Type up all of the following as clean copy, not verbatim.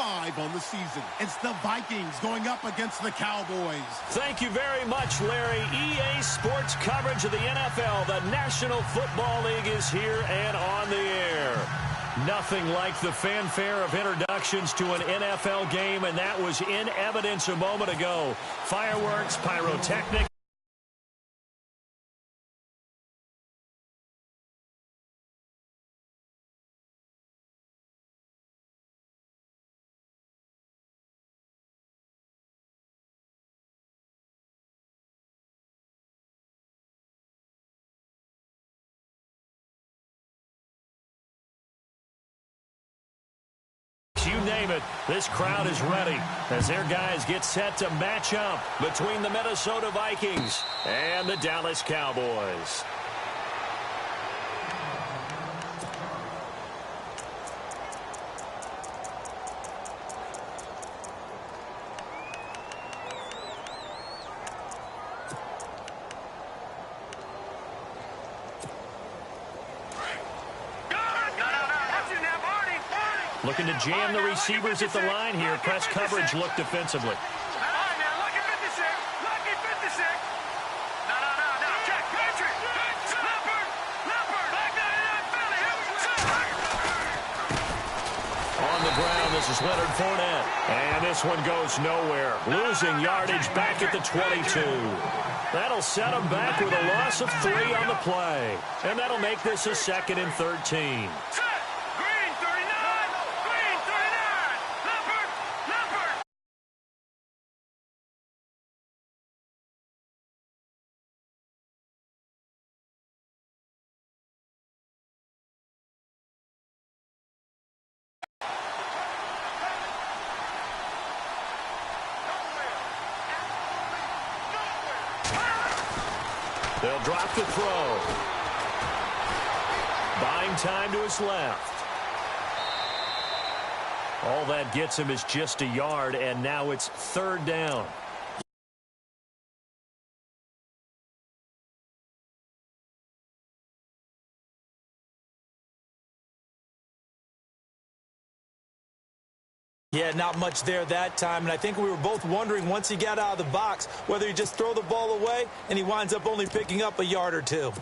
5 on the season. It's the Vikings going up against the Cowboys. Thank you very much, Larry. EA Sports coverage of the NFL. The National Football League is here and on the air. Nothing like the fanfare of introductions to an NFL game, and that was in evidence a moment ago. Fireworks, pyrotechnics. You name it, this crowd is ready as their guys get set to match up between the Minnesota Vikings and the Dallas Cowboys. Looking to jam the receivers at the line here. Press coverage look defensively. On the ground, this is Leonard Fournette. And this one goes nowhere. Losing yardage back at the 22. That'll set them back with a loss of 3 on the play. And that'll make this a 2nd and 13. They'll drop the throw. Buying time to his left. All that gets him is just a yard, and now it's 3rd down. Yeah, not much there that time, and I think we were both wondering once he got out of the box whether he just throw the ball away, and he winds up only picking up a yard or 2.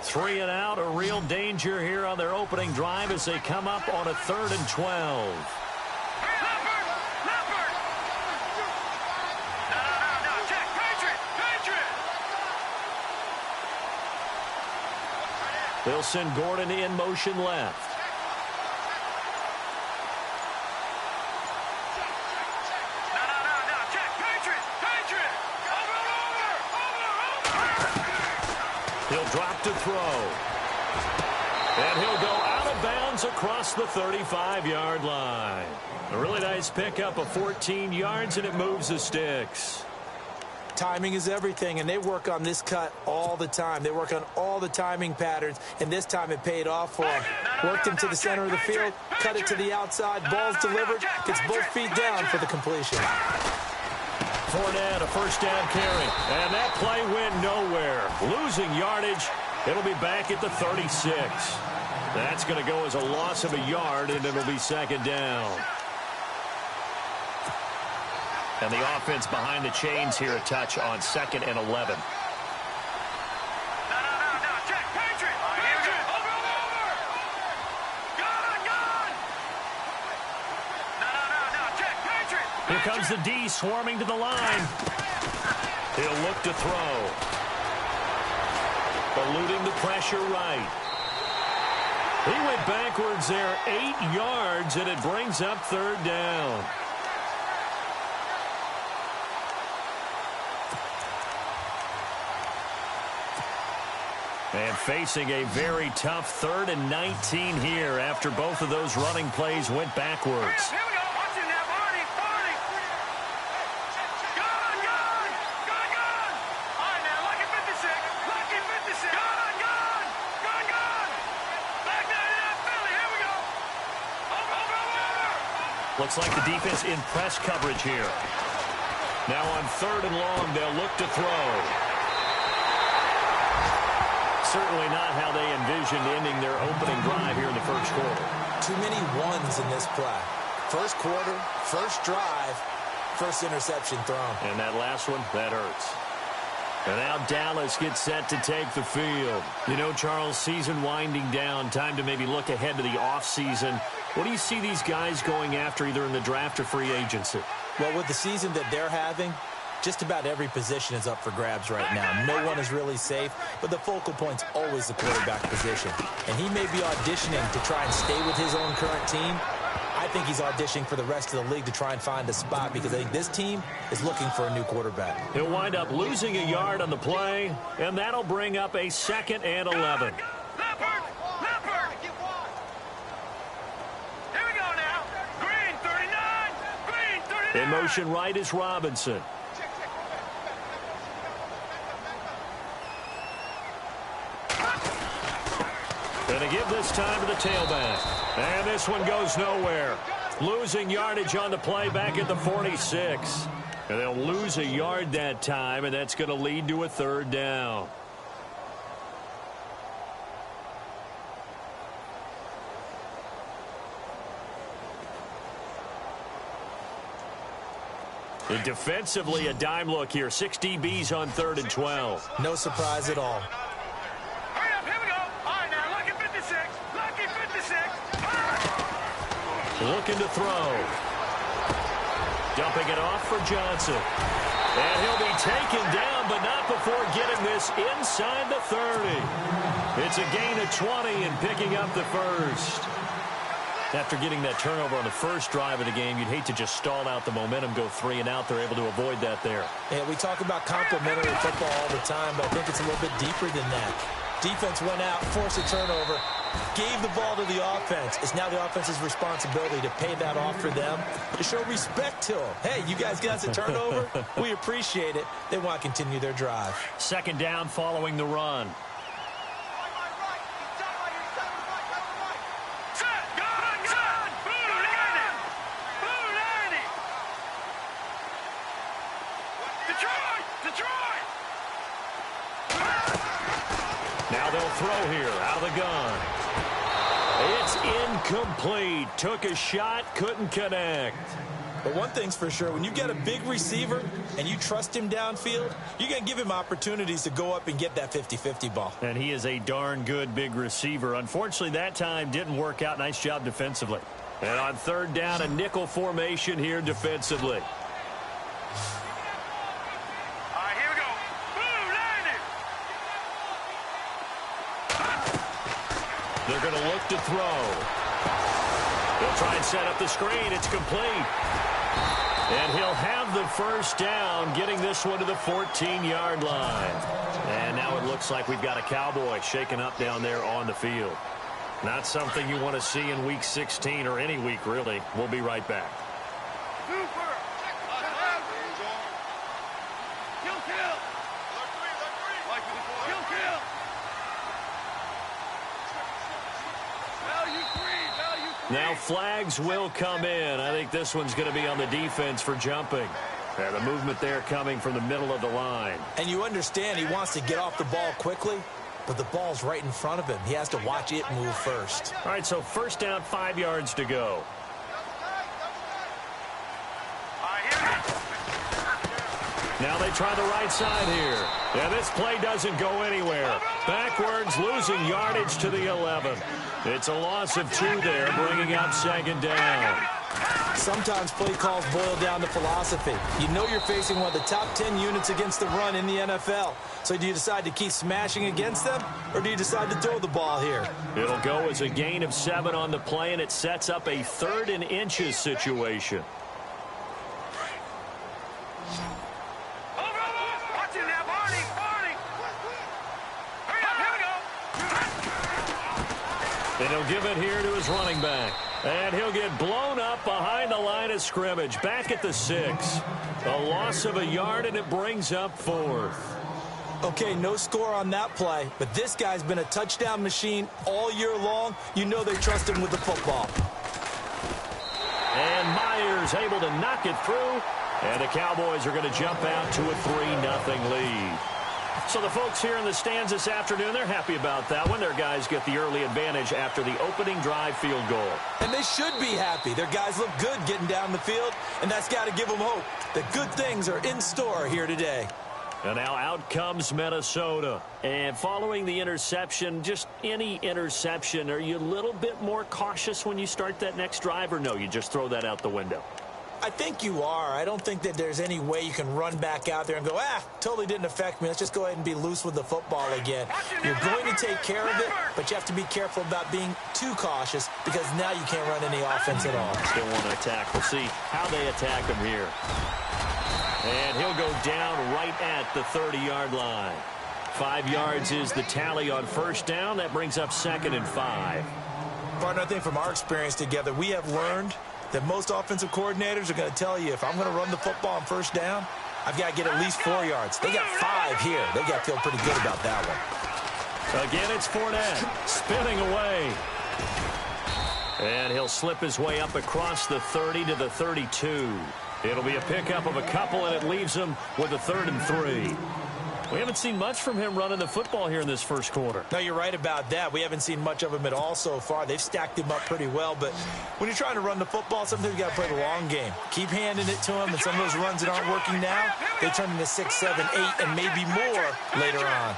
Three and out, a real danger here on their opening drive as they come up on a 3rd and 12. They'll send Gordon in motion left. He'll drop to throw. And he'll go out of bounds across the 35-yard line. A really nice pickup of 14 yards, and it moves the sticks. Timing is everything, and they work on this cut all the time. They work on all the timing patterns, and this time it paid off for him. Worked him to the center of the field, cut it to the outside, ball's delivered, gets both feet down for the completion. Fournette, a 1st down carry, and that play went nowhere. Losing yardage, it'll be back at the 36. That's going to go as a loss of a yard, and it'll be 2nd down. And the offense behind the chains here a touch on 2nd and 11. Here comes the D swarming to the line. He'll look to throw. Eluding the pressure right. He went backwards there 8 yards, and it brings up 3rd down. And facing a very tough 3rd and 19 here after both of those running plays went backwards. Here we go. Watch it now, Barney. Gone. All right, now, lucky 56. Gone. Back down in Philly. Here we go. Over. Looks like the defense in press coverage here. Now on 3rd and long, they'll look to throw. certainly not how they envisioned ending their opening drive here in the first quarter. Too many ones in this play. First quarter, first drive, first interception thrown. And that last one, that hurts. And now Dallas gets set to take the field. You know, Charles, season winding down, time to maybe look ahead to the offseason. What do you see these guys going after either in the draft or free agency? Well, with the season that they're having, just about every position is up for grabs right now. No one is really safe, but the focal point's always the quarterback position. And he may be auditioning to try and stay with his own current team. I think he's auditioning for the rest of the league to try and find a spot because I think this team is looking for a new quarterback. He'll wind up losing a yard on the play, and that'll bring up a 2nd and 11. Leopard! Here we go now. Green 39. Green 39. In motion right is Robinson. Going to give this time to the tailback. And this one goes nowhere. Losing yardage on the play back at the 46. And they'll lose a yard that time, and that's going to lead to a 3rd down. And defensively, a dime look here. 6 DBs on 3rd and 12. No surprise at all. Looking to throw. Dumping it off for Johnson. And he'll be taken down, but not before getting this inside the 30. It's a gain of 20 and picking up the first. After getting that turnover on the first drive of the game, you'd hate to just stall out the momentum, go 3 and out. They're able to avoid that there. Yeah, we talk about complementary football all the time, but I think it's a little bit deeper than that. Defense went out, forced a turnover, gave the ball to the offense. It's now the offense's responsibility to pay that off for them, to show respect to them. Hey, you guys got a turnover? We appreciate it. They want to continue their drive. 2nd down following the run. Now they'll throw here out of the gun. It's incomplete. Took a shot, couldn't connect. But one thing's for sure, when you get a big receiver and you trust him downfield, you're going to give him opportunities to go up and get that 50-50 ball. And he is a darn good big receiver. Unfortunately, that time didn't work out. Nice job defensively. And on 3rd down, a nickel formation here defensively. They're going to look to throw. They'll try and set up the screen. It's complete. And he'll have the 1st down, getting this one to the 14-yard line. And now it looks like we've got a Cowboy shaken up down there on the field. Not something you want to see in Week 16 or any week, really. We'll be right back. Now flags will come in. I think this one's going to be on the defense for jumping. The movement there coming from the middle of the line. And you understand he wants to get off the ball quickly, but the ball's right in front of him. He has to watch it move first. All right, so 1st down, 5 yards to go. Now they try the right side here. Yeah, this play doesn't go anywhere. Backwards, losing yardage to the 11. It's a loss of 2 there, bringing up 2nd down. Sometimes play calls boil down to philosophy. You know you're facing one of the top 10 units against the run in the NFL. So do you decide to keep smashing against them, or do you decide to throw the ball here? It'll go as a gain of 7 on the play, and it sets up a 3rd and inches situation. And he'll give it here to his running back. And he'll get blown up behind the line of scrimmage. Back at the 6. A loss of a yard, and it brings up 4th. Okay, no score on that play, but this guy's been a touchdown machine all year long. You know they trust him with the football. And Myers able to knock it through. And the Cowboys are going to jump out to a 3-0 lead. So the folks here in the stands this afternoon, they're happy about that one. Their guys get the early advantage after the opening drive field goal. And they should be happy. Their guys look good getting down the field, and that's got to give them hope that good things are in store here today. And now out comes Minnesota. And following the interception, just any interception, are you a little bit more cautious when you start that next drive, or no, you just throw that out the window? I think you are. I don't think that there's any way you can run back out there and go, totally didn't affect me. Let's just go ahead and be loose with the football again. You're going to take care of it, but you have to be careful about being too cautious because now you can't run any offense at all. Still want to attack. We'll see how they attack him here. And he'll go down right at the 30-yard line. 5 yards is the tally on first down. That brings up 2nd and 5. Partner, I think from our experience together, we have learned that most offensive coordinators are going to tell you, if I'm going to run the football on first down, I've got to get at least 4 yards. They got 5 here. They got to feel pretty good about that one. Again, it's Fournette spinning away. And he'll slip his way up across the 30 to the 32. It'll be a pickup of a couple, and it leaves him with a 3rd and 3. We haven't seen much from him running the football here in this first quarter. No, you're right about that. We haven't seen much of him at all so far. They've stacked him up pretty well, but when you're trying to run the football, sometimes you got to play the long game. Keep handing it to him, and some of those runs that aren't working now, they turn into 6, 7, 8, and maybe more later on.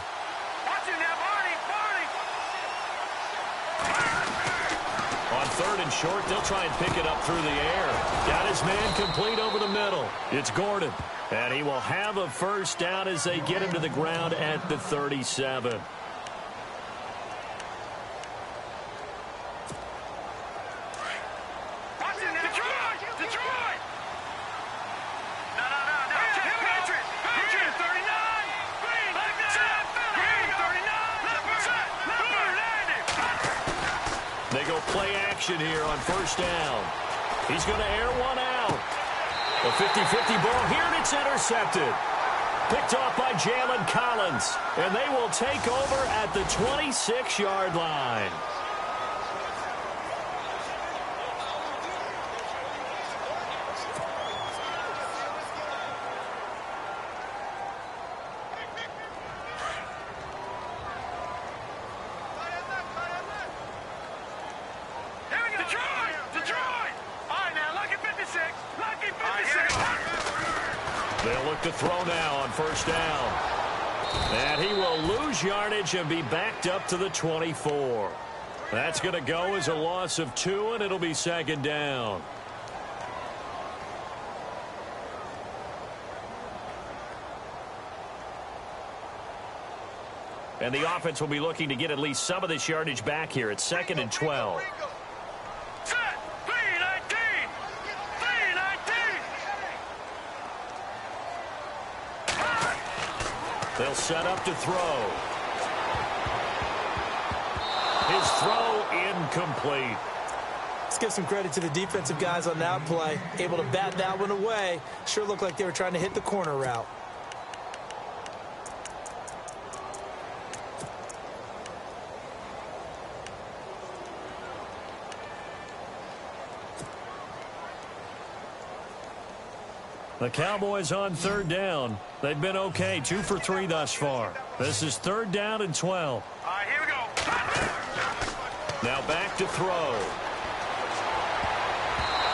On 3rd and short, they'll try and pick it up through the air. Got his man complete over the middle. It's Gordon. And he will have a first down as they get him to the ground at the 37. They go play action here on first down. He's going to air one out. A 50-50 ball here, and it's intercepted. Picked off by Jalen Collins. And they will take over at the 26-yard line. They'll look to throw now on first down. And he will lose yardage and be backed up to the 24. That's going to go as a loss of 2, and it'll be 2nd down. And the offense will be looking to get at least some of this yardage back here. It's 2nd and 12. They'll set up to throw. His throw incomplete. Let's give some credit to the defensive guys on that play. Able to bat that one away. Sure looked like they were trying to hit the corner route. The Cowboys on 3rd down. They've been okay, 2 for 3 thus far. This is 3rd down and 12. All right, here we go. Now back to throw.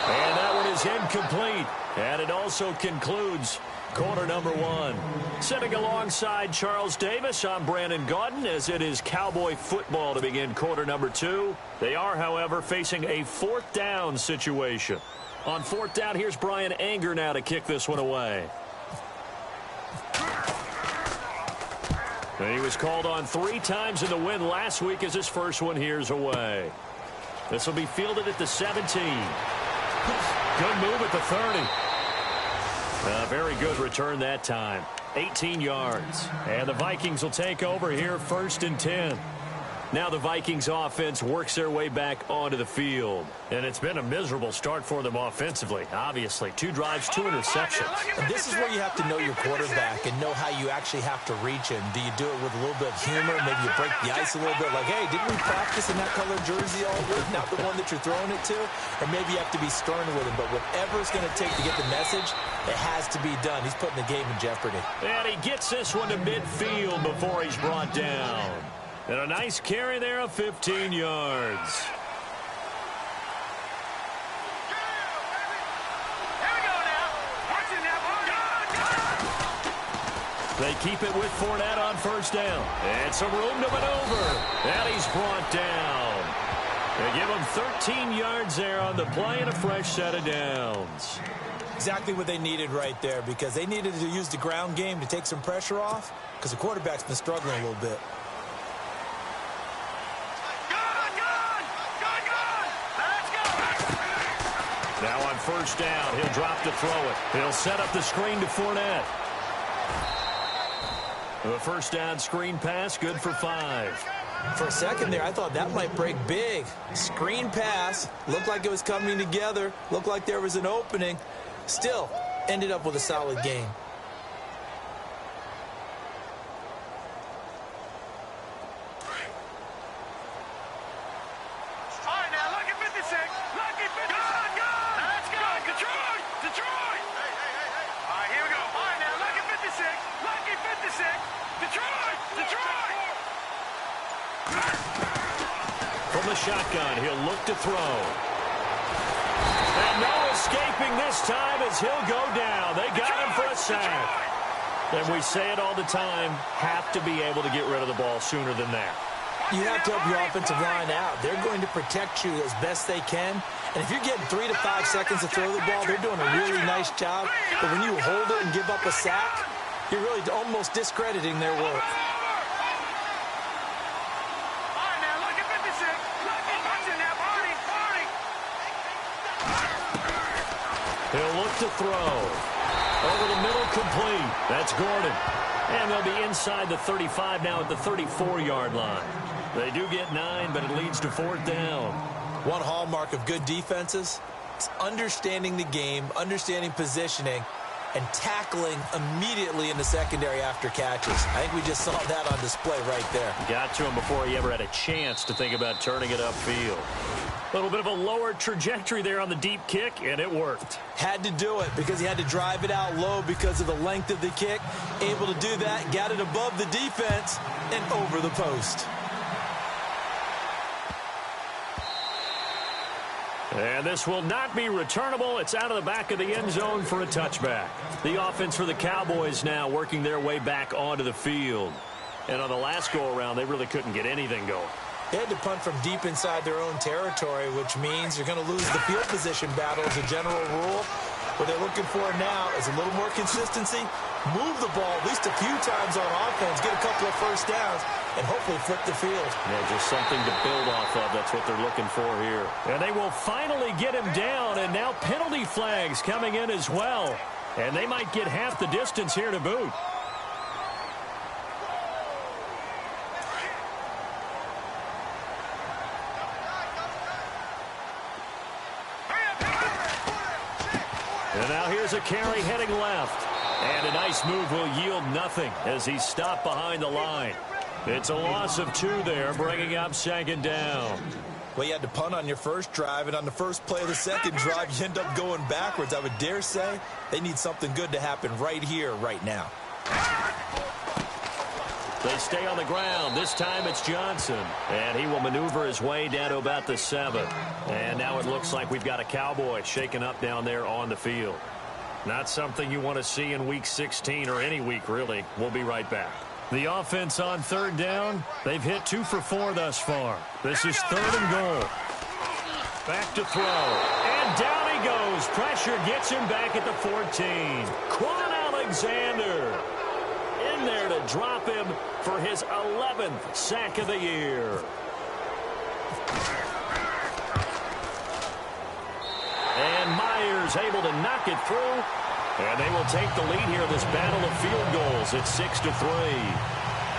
And that one is incomplete. And it also concludes quarter number 1. Sitting alongside Charles Davis, I'm Brandon Gaudin as it is Cowboy football to begin quarter number 2. They are, however, facing a 4th down situation. On 4th down, here's Brian Anger now to kick this one away. And he was called on 3 times in the win last week as his first one here's away. This will be fielded at the 17. Good move at the 30. A very good return that time. 18 yards. And the Vikings will take over here 1st and 10. Now the Vikings offense works their way back onto the field. And it's been a miserable start for them offensively. Obviously, 2 drives, 2 interceptions. And this is where you have to know your quarterback and know how you actually have to reach him. Do you do it with a little bit of humor? Maybe you break the ice a little bit like, hey, didn't we practice in that color jersey all week? Not the one that you're throwing it to? Or maybe you have to be stern with him. But whatever it's going to take to get the message, it has to be done. He's putting the game in jeopardy. And he gets this one to midfield before he's brought down. And a nice carry there of 15 yards. They keep it with Fournette on first down. And some room to maneuver. And he's brought down. They give him 13 yards there on the play and a fresh set of downs. Exactly what they needed right there, because they needed to use the ground game to take some pressure off, because the quarterback's been struggling a little bit. Now on first down, he'll drop to throw it. He'll set up the screen to Fournette. The first down screen pass, good for 5. For a second there, I thought that might break big. Screen pass, looked like it was coming together, looked like there was an opening. Still, ended up with a solid game. From the shotgun, he'll look to throw. And no escaping this time as he'll go down. They got him for a sack. And we say it all the time, have to be able to get rid of the ball sooner than that. You have to help your offensive line out. They're going to protect you as best they can. And if you're getting 3 to 5 seconds to throw the ball, they're doing a really nice job. But when you hold it and give up a sack, you're really almost discrediting their work. He'll look to throw. Over the middle, complete. That's Gordon. And they'll be inside the 35 now at the 34-yard line. They do get 9, but it leads to 4th down. One hallmark of good defenses is understanding the game, understanding positioning, and tackling immediately in the secondary after catches. I think we just saw that on display right there. Got to him before he ever had a chance to think about turning it upfield. A little bit of a lower trajectory there on the deep kick, and it worked. Had to do it because he had to drive it out low because of the length of the kick. Able to do that, got it above the defense, and over the post. And this will not be returnable. It's out of the back of the end zone for a touchback. The offense for the Cowboys now working their way back onto the field. And on the last go-around, they really couldn't get anything going. They had to punt from deep inside their own territory, which means you're going to lose the field position battle as a general rule. What they're looking for now is a little more consistency, move the ball at least a few times on offense, get a couple of first downs, and hopefully flip the field. Yeah, just something to build off of. That's what they're looking for here. And they will finally get him down, and now penalty flags coming in as well. And they might get half the distance here to boot. And now here's a carry heading left. And a nice move will yield nothing as he's stopped behind the line. It's a loss of 2 there, bringing up 2nd down. Well, you had to punt on your first drive, and on the first play of the second drive, you end up going backwards. I would dare say they need something good to happen right here, right now. They stay on the ground. This time it's Johnson. And he will maneuver his way down to about the 7. And now it looks like we've got a Cowboy shaken up down there on the field. Not something you want to see in Week 16 or any week, really. We'll be right back. The offense on 3rd down. They've hit 2 for 4 thus far. This is 3rd and goal. Back to throw. And down he goes. Pressure gets him back at the 14. Quan Alexander in there to drop him for his 11th sack of the year. And Myers able to knock it through. And they will take the lead here in this battle of field goals at 6-3.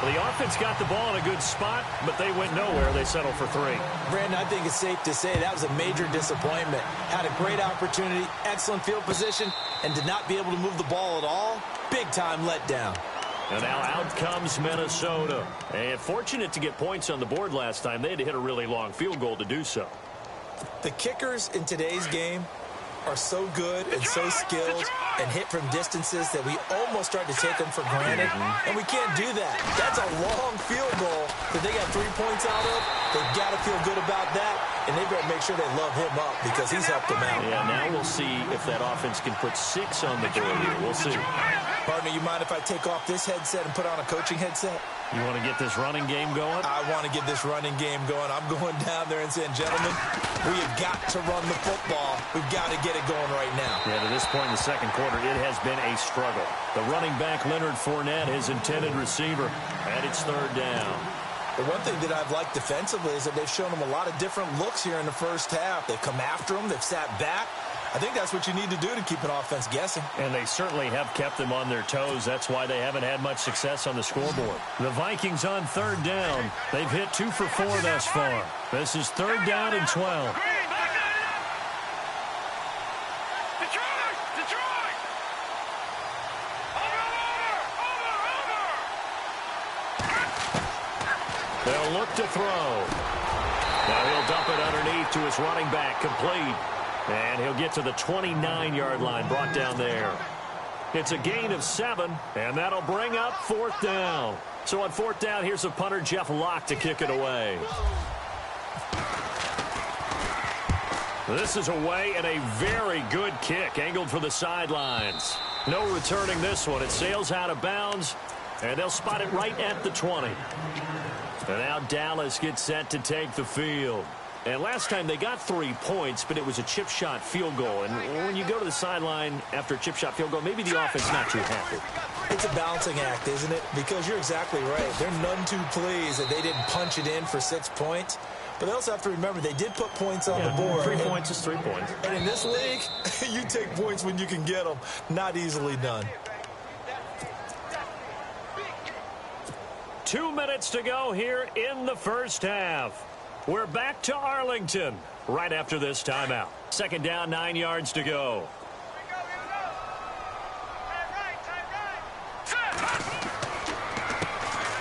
Well, the offense got the ball in a good spot, but they went nowhere. They settled for 3. Brandon, I think it's safe to say that was a major disappointment. Had a great opportunity, excellent field position, and did not be able to move the ball at all. Big-time letdown. And now out comes Minnesota. And fortunate to get points on the board last time. They had to hit a really long field goal to do so. The kickers in today's game are so good and so skilled and hit from distances that we almost start to take them for granted, and we can't do that. That's a long field goal that they got 3 points out of. They've got to feel good about that, and they better make sure they love him up because he's helped them out. Yeah, now we'll see if that offense can put 6 on the board here. We'll see. Partner, you mind if I take off this headset and put on a coaching headset? You want to get this running game going? I want to get this running game going. I'm going down there and saying, gentlemen, we have got to run the football. We've got to get it going right now. Yeah, to this point in the second quarter, it has been a struggle. The running back, Leonard Fournette, his intended receiver, and it's 3rd down. The one thing that I've liked defensively is that they've shown them a lot of different looks here in the first half. They've come after them. They've sat back. I think that's what you need to do to keep an offense guessing. And they certainly have kept them on their toes. That's why they haven't had much success on the scoreboard. The Vikings on 3rd down. They've hit 2 for 4 thus far. This is 3rd down and 12. They'll look to throw. Now he'll dump it underneath to his running back, complete. And he'll get to the 29-yard line, brought down there. It's a gain of 7, and that'll bring up 4th down. So on 4th down, here's a punter, Jeff Locke, to kick it away. This is away and a very good kick, angled for the sidelines. No returning this one. It sails out of bounds, and they'll spot it right at the 20. And now Dallas gets set to take the field. And last time they got 3 points, but it was a chip shot field goal. And when you go to the sideline after a chip shot field goal, maybe the offense not too happy. It's a balancing act, isn't it? Because you're exactly right. They're none too pleased that they didn't punch it in for 6 points. But they also have to remember they did put points on the board. 3 points is 3 points. And in this league, you take points when you can get them. Not easily done. 2 minutes to go here in the first half. We're back to Arlington right after this timeout. 2nd down, 9 yards to go.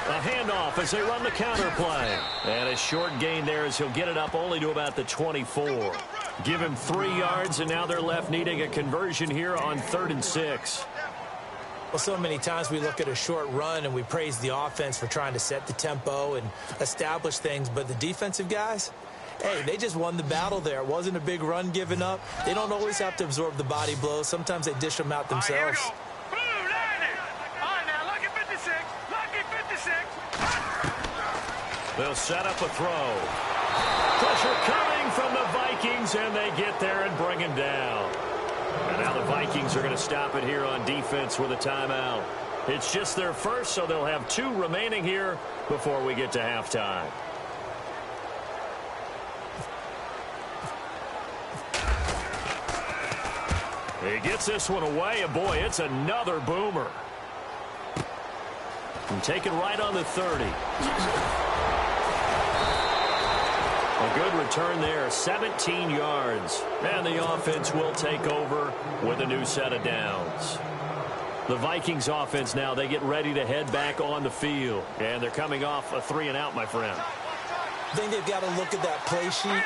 A handoff as they run the counter play. And a short gain there as he'll get it up only to about the 24. Give him 3 yards, and now they're left needing a conversion here on 3rd and 6. Well, so many times we look at a short run and we praise the offense for trying to set the tempo and establish things. But the defensive guys, hey, they just won the battle there. It wasn't a big run given up. They don't always have to absorb the body blows. Sometimes they dish them out themselves. They'll set up a throw. Pressure coming from the Vikings, and they get there and bring him down. And now the Vikings are going to stop it here on defense with a timeout. It's just their first, so they'll have 2 remaining here before we get to halftime. He gets this one away, and boy, it's another boomer. And taken right on the 30. A good return there, 17 yards. And the offense will take over with a new set of downs. The Vikings offense now, they get ready to head back on the field. And they're coming off a 3-and-out, my friend. I think they've got to look at that play sheet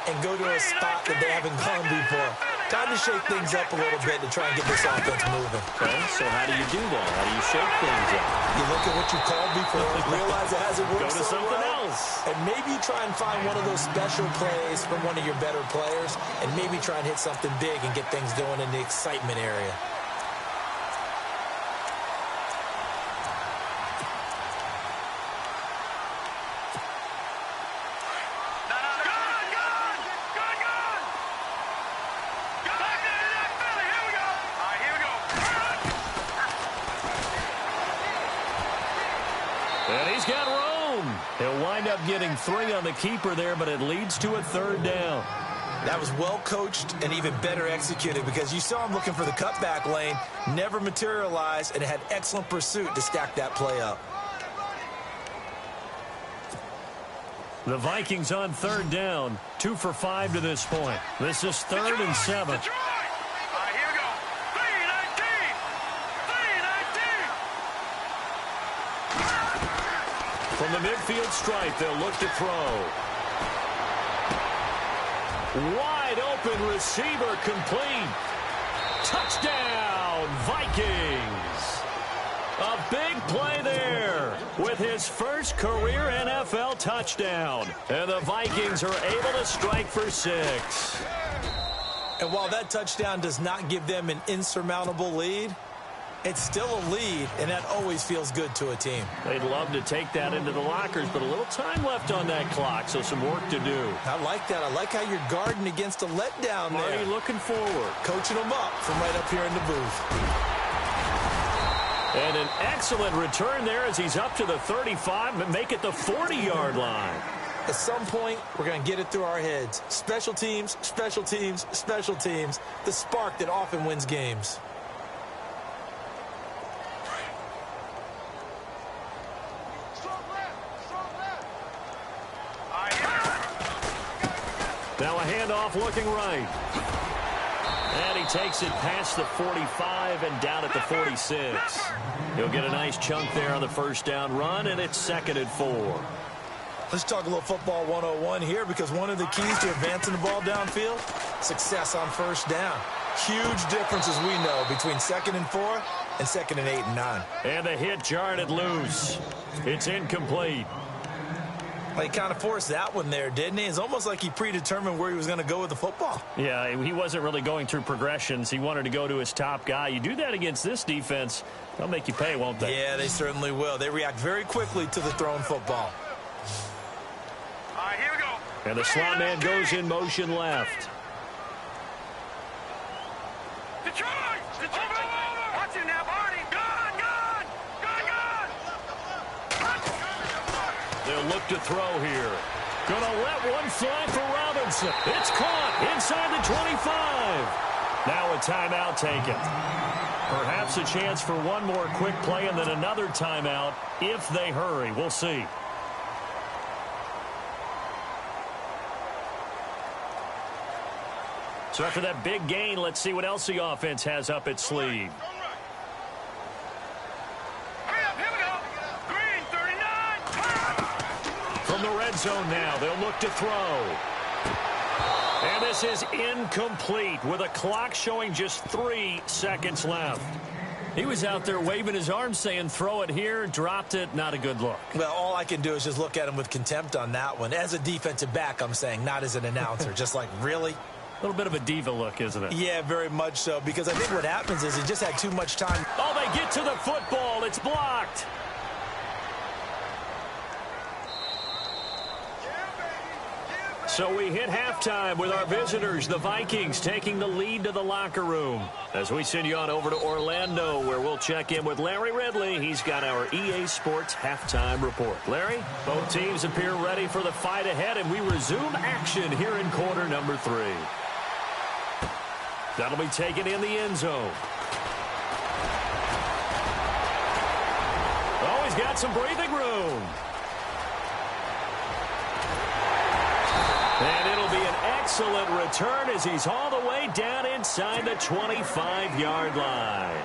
and go to a spot that they haven't gone before. Time to shake things up a little bit to try and get this offense moving. Okay, so how do you do that? How do you shake things up? You look at what you called before, realize it hasn't worked Go to something else. and maybe try and find one of those special plays from one of your better players, and maybe try and hit something big and get things going in the excitement area. He'll wind up getting 3 on the keeper there, but it leads to a 3rd down. That was well coached and even better executed because you saw him looking for the cutback lane, never materialized, and had excellent pursuit to stack that play up. The Vikings on third down, 2 for 5 to this point. This is 3rd and 7. Here we go. 3-19. 3-19. From the midfield stripe, they'll look to throw. Wide open receiver complete. Touchdown, Vikings. A big play there with his first career NFL touchdown. And the Vikings are able to strike for 6. And while that touchdown does not give them an insurmountable lead, it's still a lead, and that always feels good to a team. They'd love to take that into the lockers, but a little time left on that clock, so some work to do. I like that. I like how you're guarding against a letdown there. Marty looking forward. Coaching them up from right up here in the booth. And an excellent return there as he's up to the 35 and make it the 40-yard line. At some point, we're going to get it through our heads. Special teams, special teams, special teams. The spark that often wins games. Now a handoff looking right. And he takes it past the 45 and down at the 46. He'll get a nice chunk there on the first down run, and it's 2nd and 4. Let's talk a little football 101 here, because one of the keys to advancing the ball downfield, success on first down. Huge difference, as we know, between 2nd and 4 and 2nd and 8 and 9. And the hit jarred it loose. It's incomplete. Well, he kind of forced that one there, didn't he? It's almost like he predetermined where he was going to go with the football. Yeah, he wasn't really going through progressions. He wanted to go to his top guy. You do that against this defense, they'll make you pay, won't they? Yeah, they certainly will. They react very quickly to the thrown football. All right, here we go. And the slot man goes in motion left. Detroit! Watch it now, Barney. Gone! They'll look to throw here. Gonna let one fly for Robinson. It's caught inside the 25. Now a timeout taken. Perhaps a chance for one more quick play and then another timeout if they hurry. We'll see. So after that big gain, let's see what else the offense has up its sleeve. From the red zone now, they'll look to throw. And this is incomplete with a clock showing just 3 seconds left. He was out there waving his arms saying, throw it here, dropped it, not a good look. Well, all I can do is just look at him with contempt on that one. As a defensive back, I'm saying, not as an announcer. Just like, really? A little bit of a diva look, isn't it? Yeah, very much so, because I think what happens is he just had too much time. Oh, they get to the football. It's blocked. So we hit halftime with our visitors, the Vikings, taking the lead to the locker room. As we send you on over to Orlando, where we'll check in with Larry Ridley. He's got our EA Sports halftime report. Larry, both teams appear ready for the fight ahead, and we resume action here in quarter number 3. That'll be taken in the end zone. Oh, he's got some breathing room. And it'll be an excellent return as he's all the way down inside the 25-yard line.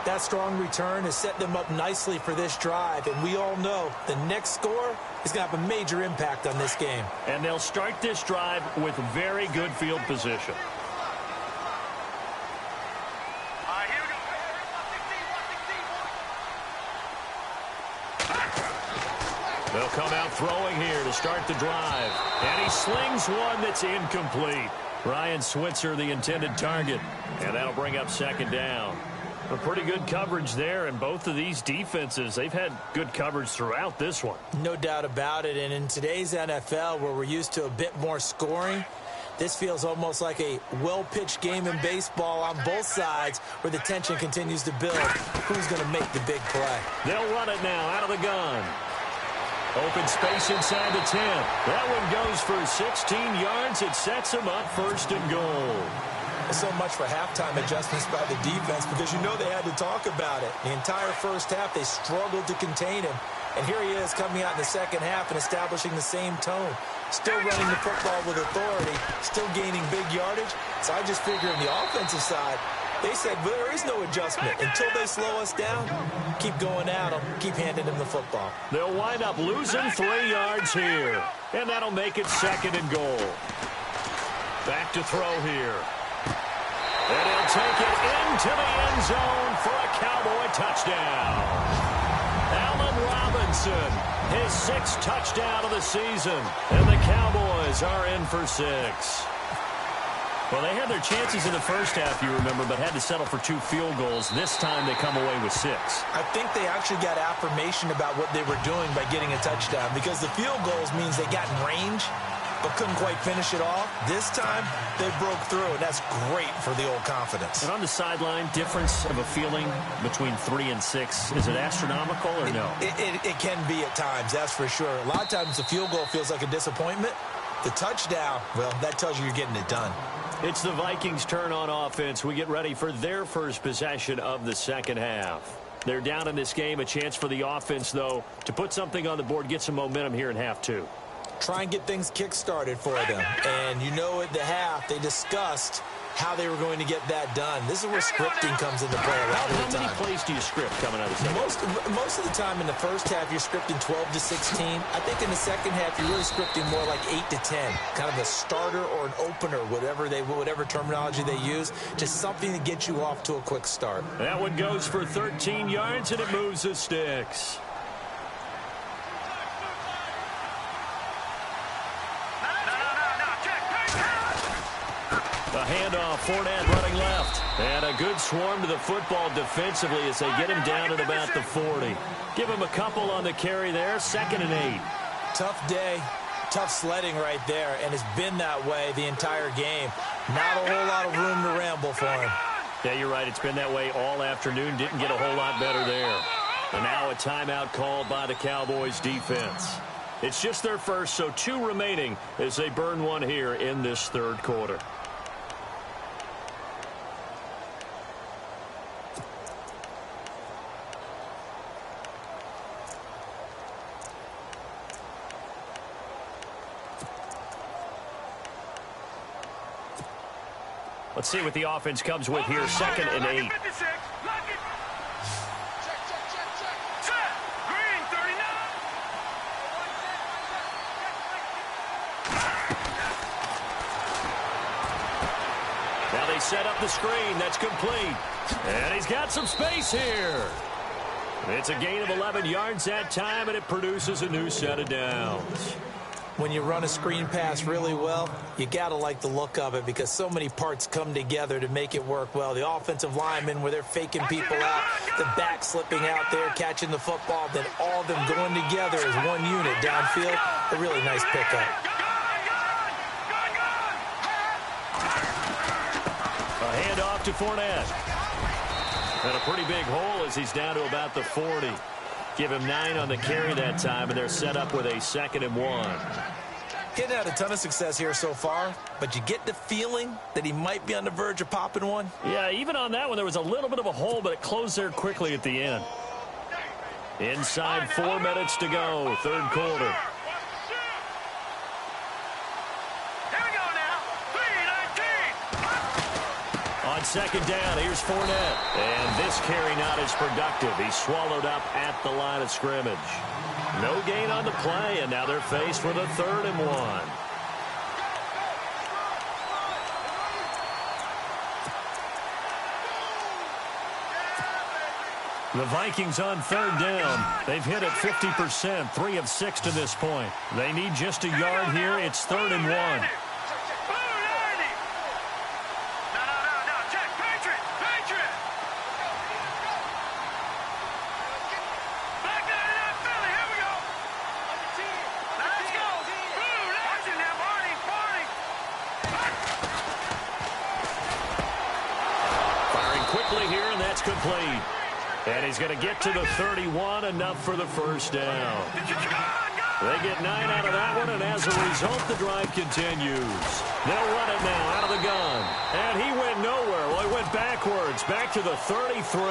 That strong return has set them up nicely for this drive, and we all know the next score is going to have a major impact on this game. And they'll start this drive with very good field position. They'll come out throwing here to start the drive. And he slings one that's incomplete. Ryan Switzer, the intended target. And that'll bring up 2nd down. A pretty good coverage there, and both of these defenses, they've had good coverage throughout this one. No doubt about it, and in today's NFL, where we're used to a bit more scoring, this feels almost like a well-pitched game in baseball on both sides, where the tension continues to build. Who's going to make the big play? They'll run it now out of the gun. Open space inside the 10. That one goes for 16 yards. It sets him up 1st and goal. So much for halftime adjustments by the defense, because you know they had to talk about it. The entire first half, they struggled to contain him. And here he is coming out in the second half and establishing the same tone. Still running the football with authority, still gaining big yardage. So I just figure on the offensive side, they said, well, there is no adjustment. Until they slow us down, keep going at them, keep handing them the football. They'll wind up losing 3 yards here. And that'll make it 2nd and goal. Back to throw here. And he'll take it into the end zone for a Cowboy touchdown. Allen Robinson, his 6th touchdown of the season. And the Cowboys are in for 6. Well, they had their chances in the first half, you remember, but had to settle for 2 field goals. This time they come away with 6. I think they actually got affirmation about what they were doing by getting a touchdown, because the field goals means they got in range but couldn't quite finish it off. This time, they broke through, and that's great for the old confidence. And on the sideline, difference of a feeling between 3 and 6, is it astronomical or no? It can be at times, that's for sure. A lot of times the field goal feels like a disappointment. The touchdown, well, that tells you you're getting it done. It's the Vikings' turn on offense. We get ready for their first possession of the second half. They're down in this game. A chance for the offense, though, to put something on the board, get some momentum here in half 2. Try and get things kick-started for them. And you know at the half, they discussed how they were going to get that done. This is where scripting comes into play a lot of the time. How many plays do you script coming out of the second half? Most of the time in the first half, you're scripting 12 to 16. I think in the second half, you're really scripting more like 8 to 10. Kind of a starter or an opener, whatever terminology they use. Just something to get you off to a quick start. That one goes for 13 yards, and it moves the sticks. A handoff, Fournette running left. And a good swarm to the football defensively as they get him down at about the 40. Give him a couple on the carry there, 2nd and 8. Tough day, tough sledding right there, and it's been that way the entire game. Not a whole lot of room to ramble for him. Yeah, you're right. It's been that way all afternoon. Didn't get a whole lot better there. And now a timeout called by the Cowboys defense. It's just their first, so 2 remaining as they burn one here in this third quarter. Let's see what the offense comes with here. 2nd and 8. Now they set up the screen. That's complete. And he's got some space here. It's a gain of 11 yards that time, and it produces a new set of downs. When you run a screen pass really well, you got to like the look of it because so many parts come together to make it work well. The offensive linemen, where they're faking people out, the back slipping out there, catching the football, then all of them going together as one unit downfield. A really nice pickup. A handoff to Fournette. And a pretty big hole as he's down to about the 40. Give him 9 on the carry that time, and they're set up with a 2nd and 1. Getting had a ton of success here so far, but you get the feeling that he might be on the verge of popping one. Yeah, even on that one, there was a little bit of a hole, but it closed there quickly at the end. Inside 4 minutes to go, third quarter. On 2nd down, here's Fournette. And this carry not as productive. He's swallowed up at the line of scrimmage. No gain on the play, and now they're faced with a 3rd and 1. The Vikings on 3rd down. They've hit it 50%, 3 of 6 to this point. They need just a yard here. It's 3rd and 1. Complete. And he's going to get to the 31, enough for the first down. They get 9 out of that one, and as a result, the drive continues. They'll run it now out of the gun. And he went nowhere. Well, he went backwards, back to the 33.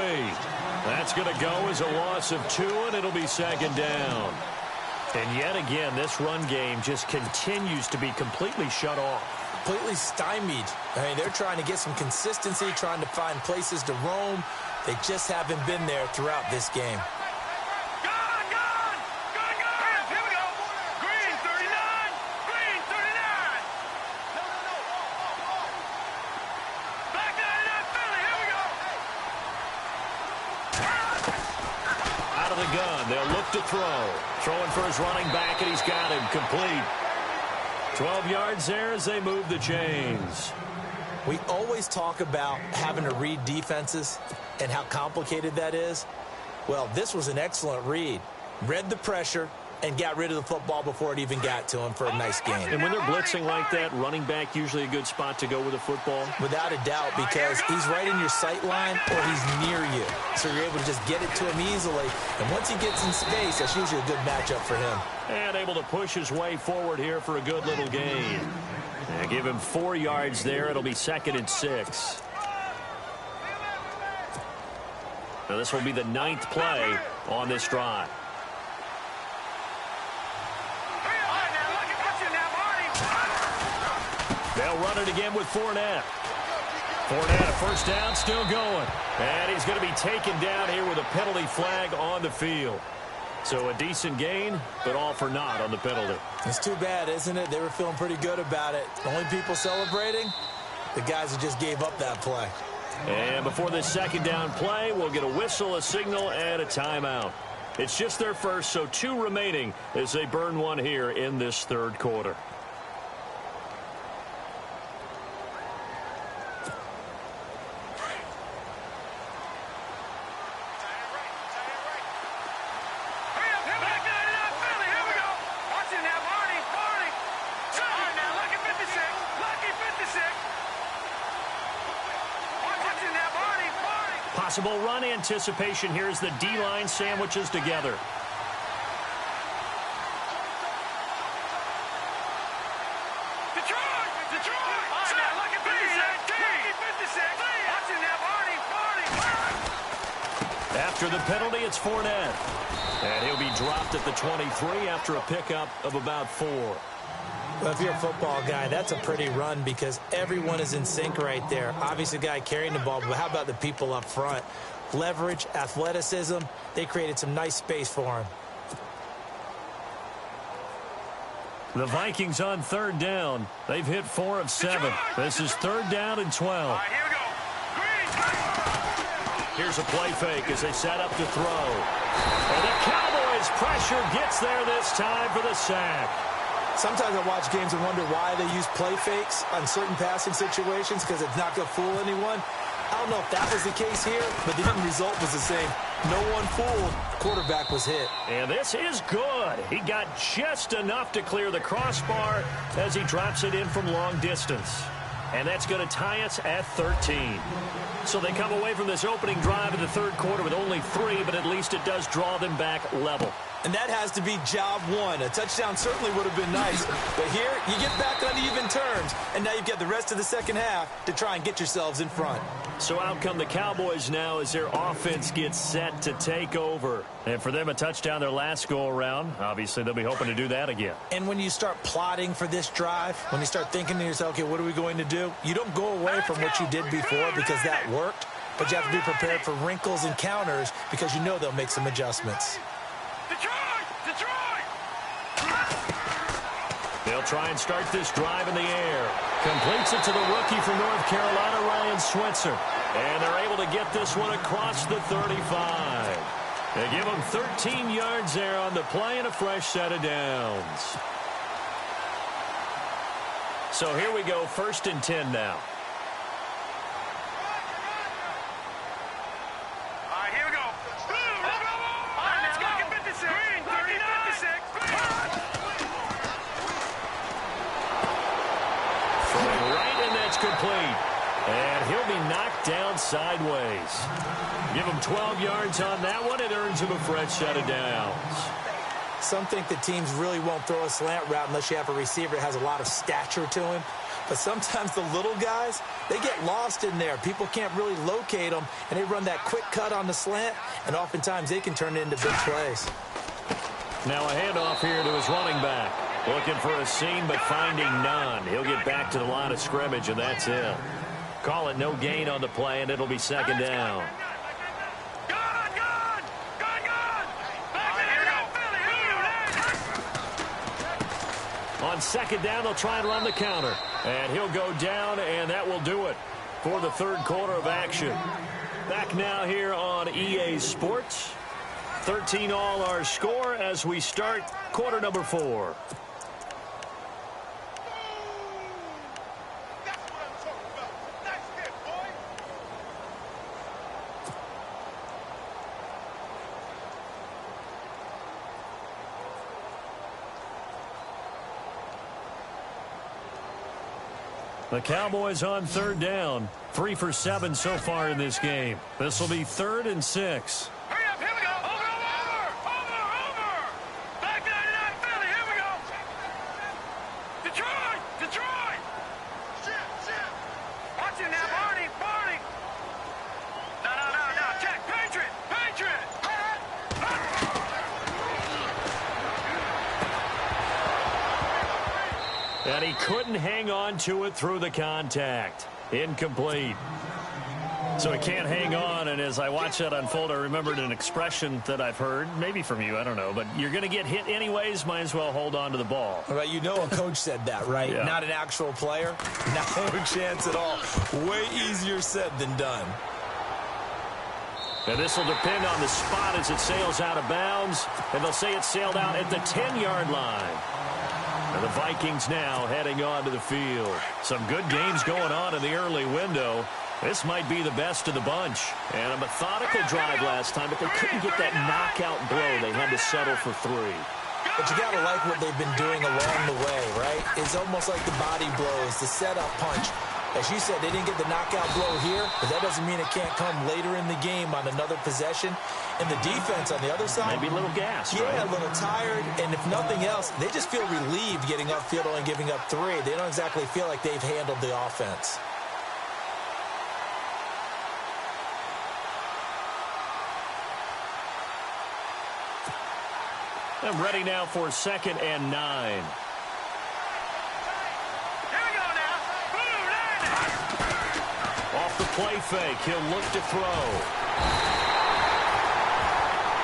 That's going to go as a loss of 2, and it'll be second down. And yet again, this run game just continues to be completely shut off. Completely stymied. I mean, they're trying to get some consistency, trying to find places to roam. They just haven't been there throughout this game. Gun. They'll look to throw. Throwing for his running back, and he's got him complete. 12 yards there as they move the chains. We always talk about having to read defenses and how complicated that is. Well, this was an excellent read. Read the pressure and got rid of the football before it even got to him for a nice gain. And when they're blitzing like that, running back usually a good spot to go with the football? Without a doubt, because he's right in your sight line or he's near you. So you're able to just get it to him easily. And once he gets in space, that's usually a good matchup for him. And able to push his way forward here for a good little gain. And give him 4 yards there. It'll be 2nd and 6. Now this will be the 9th play on this drive. They'll run it again with Fournette. Fournette, a first down, still going. And he's going to be taken down here with a penalty flag on the field. So a decent gain, but all for naught on the penalty. It's too bad, isn't it? They were feeling pretty good about it. The only people celebrating, the guys who just gave up that play. And before this second down play, we'll get a whistle, a signal, and a timeout. It's just their first, so 2 remaining as they burn one here in this 3rd quarter. Possible run anticipation here as the D-line sandwiches together. After the penalty, it's Fournette. And he'll be dropped at the 23 after a pickup of about 4. Well, if you're a football guy, that's a pretty run because everyone is in sync right there. Obviously, the guy carrying the ball, but how about the people up front? Leverage, athleticism, they created some nice space for him. The Vikings on 3rd down. They've hit 4 of 7. This is 3rd down and 12. Here's a play fake as they set up to throw. And the Cowboys' pressure gets there this time for the sack. Sometimes I watch games and wonder why they use play fakes on certain passing situations because it's not going to fool anyone. I don't know if that was the case here, but the end result was the same. No one fooled. Quarterback was hit. And this is good. He got just enough to clear the crossbar as he drops it in from long distance. And that's going to tie us at 13. So they come away from this opening drive in the 3rd quarter with only 3, but at least it does draw them back level. And that has to be job 1. A touchdown certainly would have been nice. But here, you get back on even terms. And now you've got the rest of the second half to try and get yourselves in front. So out come the Cowboys now as their offense gets set to take over. And for them, a touchdown their last go-around. Obviously, they'll be hoping to do that again. And when you start plotting for this drive, when you start thinking to yourself, okay, what are we going to do? You don't go away from what you did before because that worked. But you have to be prepared for wrinkles and counters because you know they'll make some adjustments. They'll try and start this drive in the air. Completes it to the rookie from North Carolina, Ryan Switzer. And they're able to get this one across the 35. They give him 13 yards there on the play and a fresh set of downs. So here we go, 1st and 10 now. Complete. And he'll be knocked down sideways. Give him 12 yards on that one. It earns him a fresh set of downs. Some think the teams really won't throw a slant route unless you have a receiver that has a lot of stature to him. But sometimes the little guys, they get lost in there. People can't really locate them, and they run that quick cut on the slant, and oftentimes they can turn it into big plays. Now a handoff here to his running back. Looking for a seam, but finding none. He'll get back to the line of scrimmage, and that's it. Call it no gain on the play, and it'll be second down. On second down, they'll try and run the counter. And he'll go down, and that will do it for the third quarter of action. Back now here on EA Sports. 13 all our score as we start quarter number 4. The Cowboys on third down. 3 for 7 so far in this game. This will be 3rd and 6. Hurry up, here we go. Over. Back 99 Philly, here we go. Detroit. Shit. Watch it now, Barney. No. Check, Patriot. And he couldn't hang on to it through the contact. Incomplete. So he can't hang on, and as I watch that unfold, I remembered an expression that I've heard, maybe from you, I don't know, but you're going to get hit anyways, might as well hold on to the ball. Right, you know a coach said that, right? Yeah. Not an actual player. No chance at all. Way easier said than done. And this will depend on the spot as it sails out of bounds, and they'll say it sailed out at the 10-yard line. And the Vikings now heading onto the field. Some good games going on in the early window. This might be the best of the bunch. And a methodical drive last time, but they couldn't get that knockout blow. They had to settle for 3. But you got to like what they've been doing along the way, right? It's almost like the body blows, the setup punch. As you said, they didn't get the knockout blow here, but that doesn't mean it can't come later in the game on another possession. And the defense on the other side, maybe a little gassed, yeah, right? A little tired. And if nothing else, they just feel relieved getting upfield only giving up 3. They don't exactly feel like they've handled the offense. I'm ready now for 2nd and 9. Off the play fake, he'll look to throw.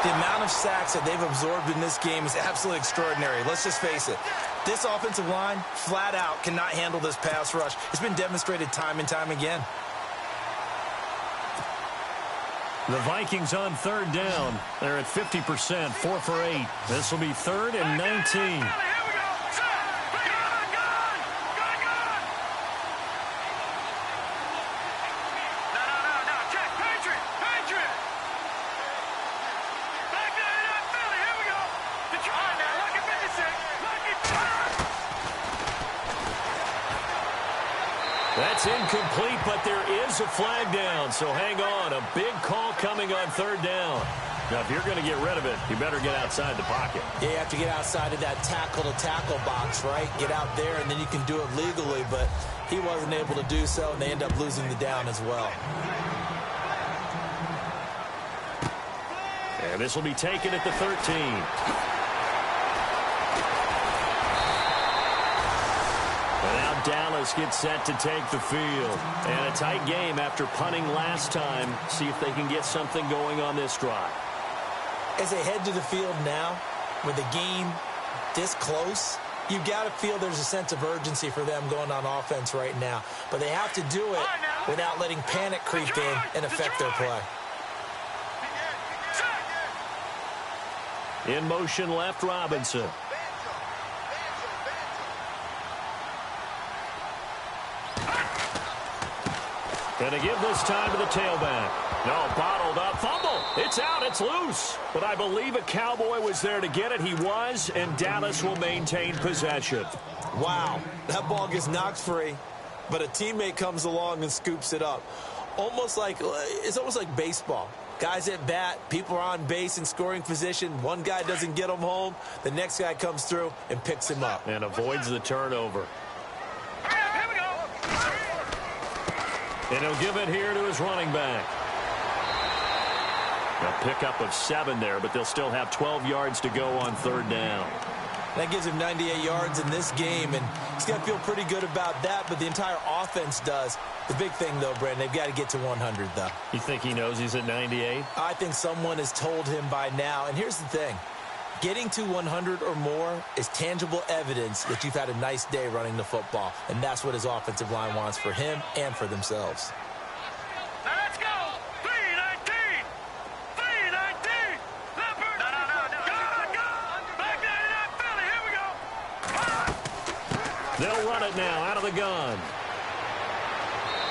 The amount of sacks that they've absorbed in this game is absolutely extraordinary. Let's just face it. This offensive line, flat out, cannot handle this pass rush. It's been demonstrated time and time again. The Vikings on third down. They're at 50%, 4 for 8. This will be 3rd and 19. That's incomplete, but there is a flag down, so hang on. A big call coming on third down. Now, if you're going to get rid of it, you better get outside the pocket. Yeah, you have to get outside of that tackle-to-tackle box, right? Get out there, and then you can do it legally, but he wasn't able to do so, and they end up losing the down as well. And this will be taken at the 13. Dallas gets set to take the field. And a tight game after punting last time. See if they can get something going on this drive. As they head to the field now, with the game this close, you've got to feel there's a sense of urgency for them going on offense right now. But they have to do it without letting panic creep in and affect their play. In motion left, Robinson. Gonna give this time to the tailback. No, bottled up. Fumble. It's out. It's loose. But I believe a Cowboy was there to get it. He was, and Dallas will maintain possession. Wow. That ball gets knocked free, but a teammate comes along and scoops it up. It's almost like baseball. Guys at bat, people are on base in scoring position. One guy doesn't get him home. The next guy comes through and picks him up. And avoids the turnover. Here we go. And he'll give it here to his running back. A pickup of 7 there, but they'll still have 12 yards to go on 3rd down. That gives him 98 yards in this game, and he's got to feel pretty good about that, but the entire offense does. The big thing, though, Brandon, they've got to get to 100, though. You think he knows he's at 98? I think someone has told him by now. And here's the thing. Getting to 100 or more is tangible evidence that you've had a nice day running the football, and that's what his offensive line wants for him and for themselves. Let's go! 319! 319! Leopard! No. Go! Back 99 Philly, here we go! They'll run it now out of the gun.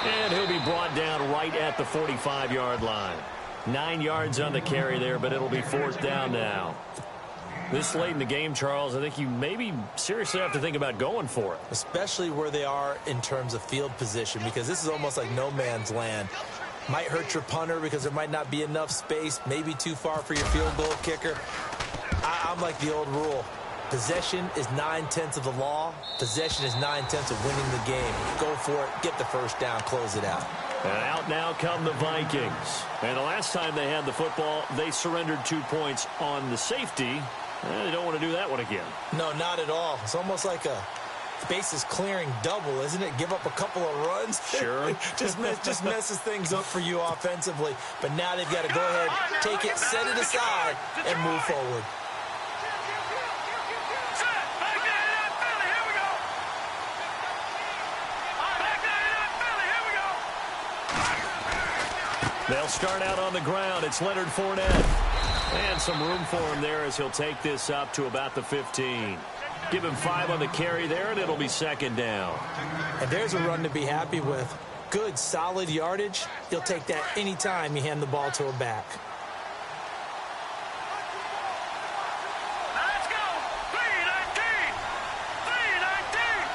And he'll be brought down right at the 45-yard line. 9 yards on the carry there, but it'll be 4th down now. This late in the game, Charles, I think you maybe seriously have to think about going for it. Especially where they are in terms of field position, because this is almost like no man's land. Might hurt your punter because there might not be enough space, maybe too far for your field goal kicker. I'm like the old rule. Possession is 9/10 of the law. Possession is 9/10 of winning the game. Go for it, get the first down, close it out. And out now come the Vikings. And the last time they had the football, they surrendered 2 points on the safety. They don't want to do that one again. No, not at all. It's almost like a bases clearing double, isn't it? Give up a couple of runs. Sure. just messes things up for you offensively. But now they've got to go ahead, take it, set it aside, and move forward. They'll start out on the ground. It's Leonard Fournette. And some room for him there as he'll take this up to about the 15. Give him 5 on the carry there, and it'll be 2nd down. And there's a run to be happy with. Good, solid yardage. He'll take that anytime you hand the ball to a back. Let's go! 319! 319!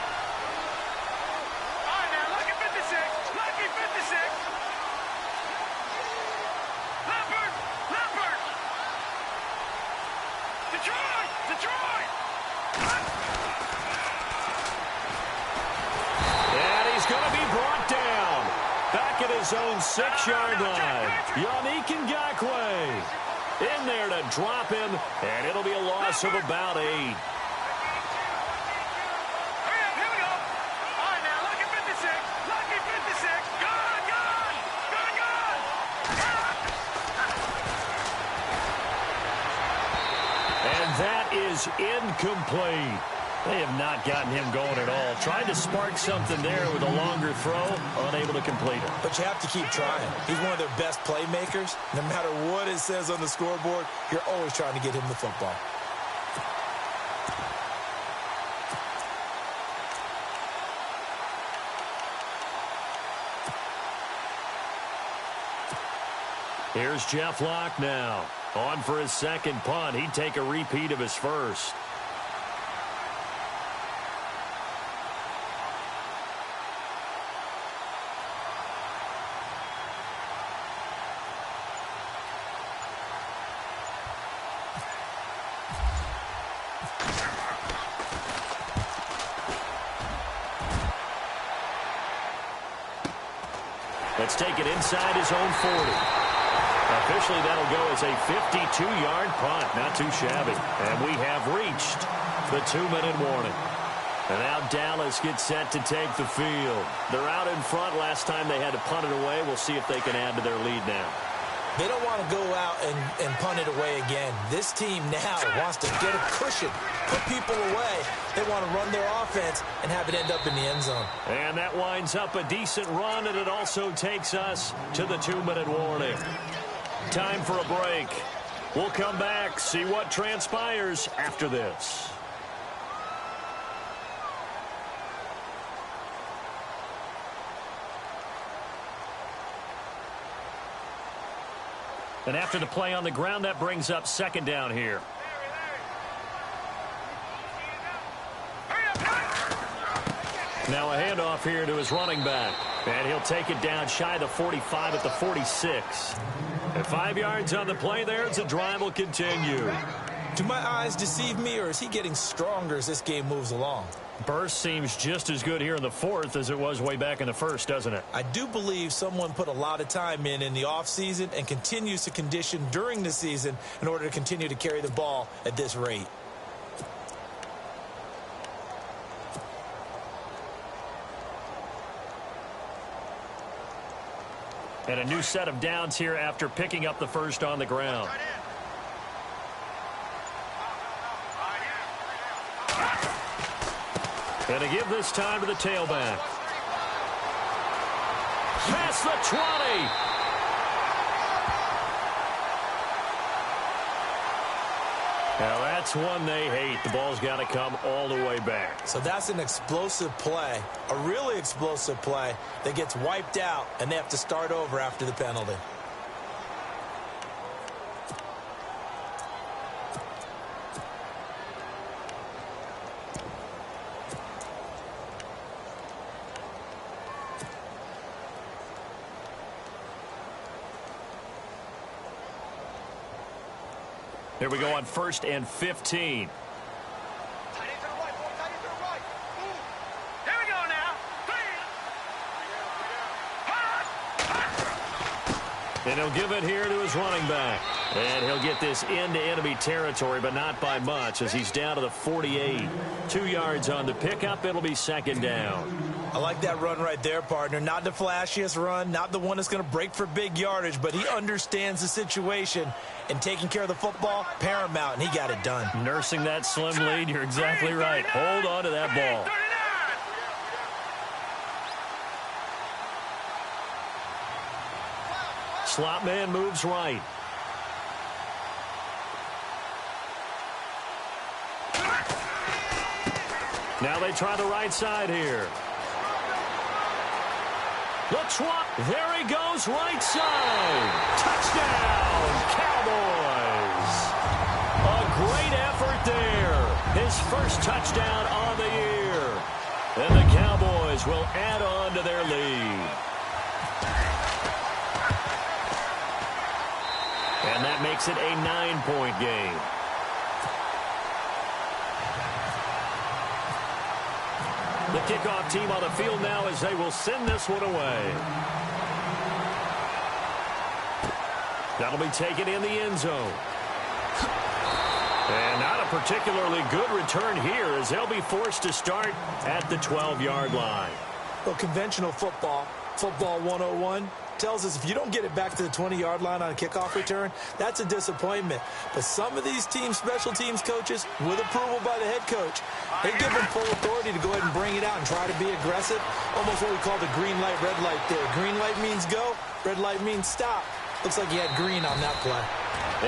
All right, now, lucky 56. Lucky 56. Leopard! Leopard! Detroit! Detroit! And he's going to be brought down. Back at his own 6-yard line. Yannick Ngakoue in there to drop him, and it'll be a loss of about 8. Hurry up, here we go. All right, now, lucky 56. Lucky 56. Good, good! Good, good! And that is incomplete. They have not gotten him going at all. Tried to spark something there with a longer throw, unable to complete it. But you have to keep trying. He's one of their best playmakers. No matter what it says on the scoreboard, you're always trying to get him the football. Here's Jeff Locke now. On for his 2nd punt. He'd take a repeat of his first. Let's take it inside his own 40. Officially, that'll go as a 52-yard punt. Not too shabby. And we have reached the 2-minute warning. And now Dallas gets set to take the field. They're out in front. Last time they had to punt it away. We'll see if they can add to their lead now. They don't want to go out and punt it away again. This team now wants to get a cushion, put people away. They want to run their offense and have it end up in the end zone. And that winds up a decent run, and it also takes us to the 2-minute warning. Time for a break. We'll come back, see what transpires after this. And after the play on the ground, that brings up 2nd down here. Now a handoff here to his running back. And he'll take it down shy of the 45 at the 46. And 5 yards on the play there as the drive will continue. Do my eyes deceive me, or is he getting stronger as this game moves along? Burst seems just as good here in the fourth as it was way back in the first, doesn't it? I do believe someone put a lot of time in the offseason and continues to condition during the season in order to continue to carry the ball at this rate. And a new set of downs here after picking up the first on the ground. And to give this time to the tailback. Past the 20. Now that's one they hate. The ball's got to come all the way back. So that's an explosive play, a really explosive play that gets wiped out, and they have to start over after the penalty. Here we go on 1st and 15. And he'll give it here to his running back. And he'll get this into enemy territory, but not by much, as he's down to the 48. 2 yards on the pickup. It'll be 2nd down. I like that run right there, partner. Not the flashiest run, not the one that's going to break for big yardage, but he understands the situation, and taking care of the football, paramount, and he got it done. Nursing that slim lead, you're exactly right. Hold on to that ball. Slot man moves right. Now they try the right side here. There he goes, right side. Touchdown, Cowboys. A great effort there. His first touchdown on the year. And the Cowboys will add on to their lead. And that makes it a 9-point game. The kickoff team on the field now as they will send this one away. That'll be taken in the end zone. And not a particularly good return here as they'll be forced to start at the 12-yard line. Well, conventional football 101, tells us if you don't get it back to the 20-yard line on a kickoff return, that's a disappointment. But some of these teams, special teams coaches, with approval by the head coach, they give them full authority to go ahead and bring it out and try to be aggressive. Almost what we call the green light, red light there. Green light means go, red light means stop. Looks like he had green on that play.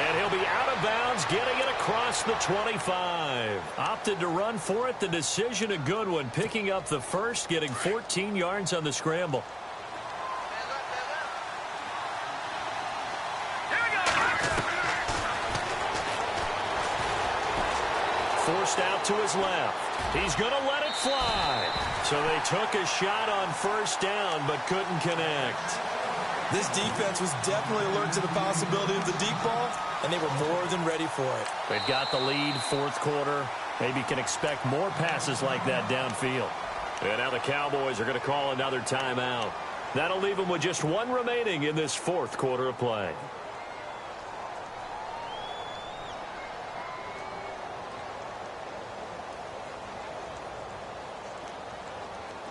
And he'll be out of bounds, getting it across the 25. Opted to run for it. The decision a good one. Picking up the first, getting 14 yards on the scramble. Forced out to his left. He's going to let it fly. So they took a shot on first down, but couldn't connect. This defense was definitely alert to the possibility of the deep ball, and they were more than ready for it. They've got the lead, fourth quarter. Maybe can expect more passes like that downfield. And now the Cowboys are going to call another timeout. That'll leave them with just one remaining in this fourth quarter of play.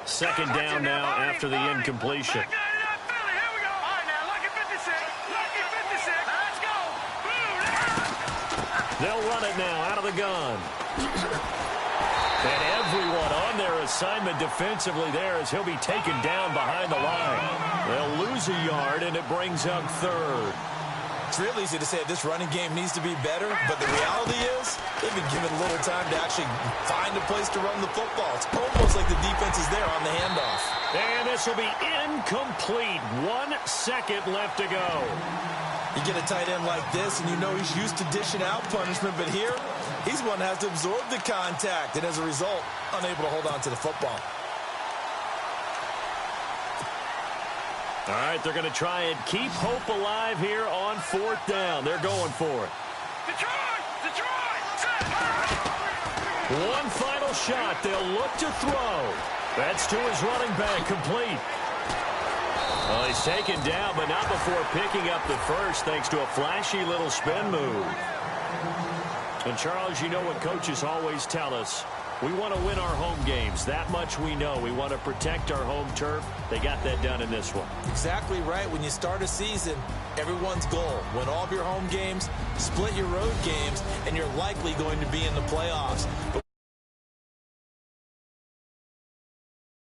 Second down now after the incompletion. They'll run it now out of the gun. And everyone on their assignment defensively there as he'll be taken down behind the line. They'll lose a yard, and it brings up third. It's real easy to say this running game needs to be better, but the reality is they've been given little time to actually find a place to run the football. It's almost like the defense is there on the handoff. And this will be incomplete. 1 second left to go. You get a tight end like this, and you know he's used to dishing out punishment, but here, he's one that has to absorb the contact, and as a result, unable to hold on to the football. All right, they're going to try and keep hope alive here on fourth down. They're going for it. One final shot. They'll look to throw. That's to his running back, complete. Well, he's taken down, but not before picking up the first, thanks to a flashy little spin move. And, Charles, you know what coaches always tell us. We want to win our home games. That much we know. We want to protect our home turf. They got that done in this one. Exactly right. When you start a season, everyone's goal: win all of your home games, split your road games, and you're likely going to be in the playoffs.